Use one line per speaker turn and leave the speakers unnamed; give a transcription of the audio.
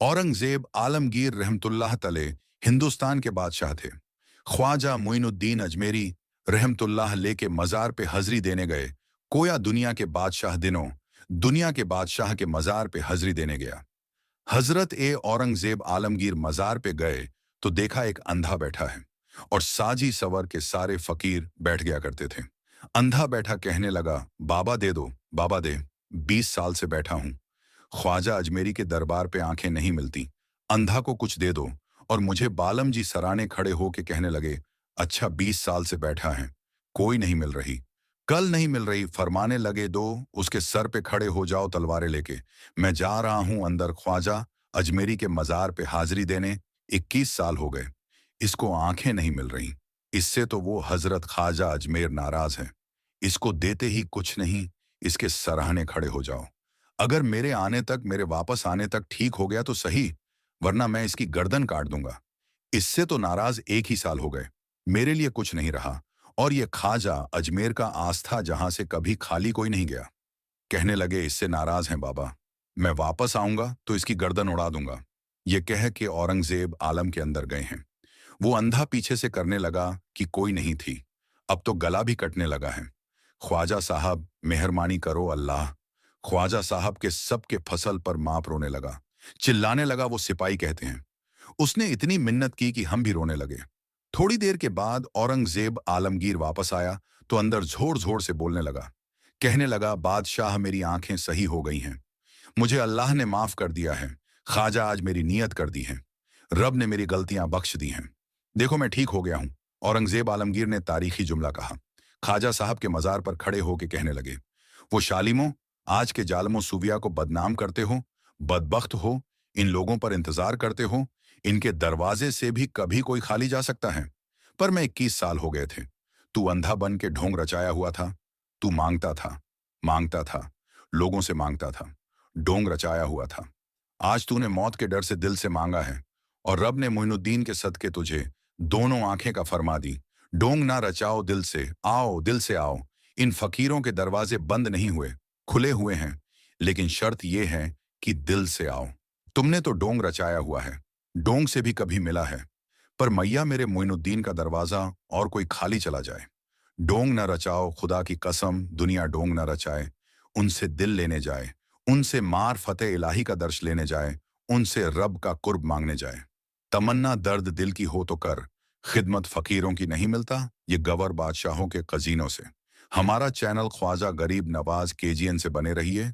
औरंगजेब आलमगीर रहमतुल्लाह तले हिंदुस्तान के बादशाह थे। ख्वाजा मोइनुद्दीन अजमेरी रहमतुल्लाह लेके मजार पे हजरी देने गए। कोया दुनिया के बादशाह के मजार पे हजरी देने गया। हजरत ए औरंगजेब आलमगीर मजार पे गए तो देखा एक अंधा बैठा है और साजी सवर के सारे फकीर बैठ गया करते थे। अंधा बैठा कहने लगा, बाबा दे दो, बाबा दे, 20 साल से बैठा हूं। ख्वाजा अजमेरी के दरबार पे आंखें नहीं मिलती, अंधा को कुछ दे दो। और मुझे बालम जी सराने खड़े होके कहने लगे, अच्छा 20 साल से बैठा है, कोई नहीं मिल रही, कल नहीं मिल रही, फरमाने लगे दो, उसके सर पे खड़े हो जाओ तलवारें लेके, मैं जा रहा हूं अंदर ख्वाजा अजमेरी के मजार पे हाजिरी देने। 21 साल हो गए, इसको आंखें नहीं मिल रही। इससे तो वो हजरत ख्वाजा अजमेर नाराज है, इसको देते ही कुछ नहीं, इसके सराहने खड़े हो जाओ। अगर मेरे वापस आने तक ठीक हो गया तो सही, वरना मैं इसकी गर्दन काट दूंगा। इससे तो नाराज 1 ही साल हो गए, मेरे लिए कुछ नहीं रहा। और ये ख्वाजा अजमेर का आस्था जहां से कभी खाली कोई नहीं गया। कहने लगे, इससे नाराज हैं बाबा, मैं वापस आऊंगा तो इसकी गर्दन उड़ा दूंगा। ये कह के औरंगजेब आलम के अंदर गए हैं। वो अंधा पीछे से करने लगा कि कोई नहीं थी, अब तो गला भी कटने लगा है। ख्वाजा साहब मेहरबानी करो अल्लाह। ख्वाजा साहब के सबके फसल पर माप रोने लगा, चिल्लाने लगा, वो सिपाही कहते हैं। उसने इतनी मिन्नत की कि हम भी रोने लगे। थोड़ी देर के बाद औरंगजेब आलमगीर वापस आया तो अंदर जोर जोर से बोलने लगा। कहने लगा, बादशाह मेरी आंखें सही हो गई हैं, मुझे अल्लाह ने माफ कर दिया है। ख्वाजा आज मेरी नियत कर दी है, रब ने मेरी गलतियां बख्श दी हैं। देखो मैं ठीक हो गया हूं। औरंगजेब आलमगीर ने तारीखी जुमला कहा। ख्वाजा साहब के मजार पर खड़े होके कहने लगे, वो शालिमो, आज के जालमो सूफिया को बदनाम करते हो, बदबख्त हो, इन लोगों पर इंतजार करते हो, इनके दरवाजे से भी कभी कोई खाली जा सकता है। पर मैं 21 साल हो गए थे, तू अंधा बन के ढोंग रचाया हुआ था, तू मांगता था, लोगों से मांगता था, ढोंग रचाया हुआ था। आज तूने मौत के डर से दिल से मांगा है और रब ने मोइनुद्दीन के सदके तुझे दोनों आंखें का फरमा दी। ढोंग ना रचाओ, दिल से आओ, दिल से आओ। इन फकीरों के दरवाजे बंद नहीं हुए, खुले हुए हैं, लेकिन शर्त यह है कि दिल से आओ। तुमने तो डोंग रचाया हुआ है, डोंग से भी कभी मिला है, पर मैया मेरे मोइनुद्दीन का दरवाजा और कोई खाली चला जाए। डोंग न रचाओ, खुदा की कसम, दुनिया डोंग न रचाए। उनसे दिल लेने जाए, उनसे मार फतेह इलाही का दर्श लेने जाए, उनसे रब का कुर्ब मांगने जाए। तमन्ना दर्द दिल की हो तो कर, खिदमत फकीरों की नहीं मिलता, ये गवर बादशाहों के खजीनों से। हमारा चैनल ख्वाजा गरीब नवाज KGN से बने रहिए।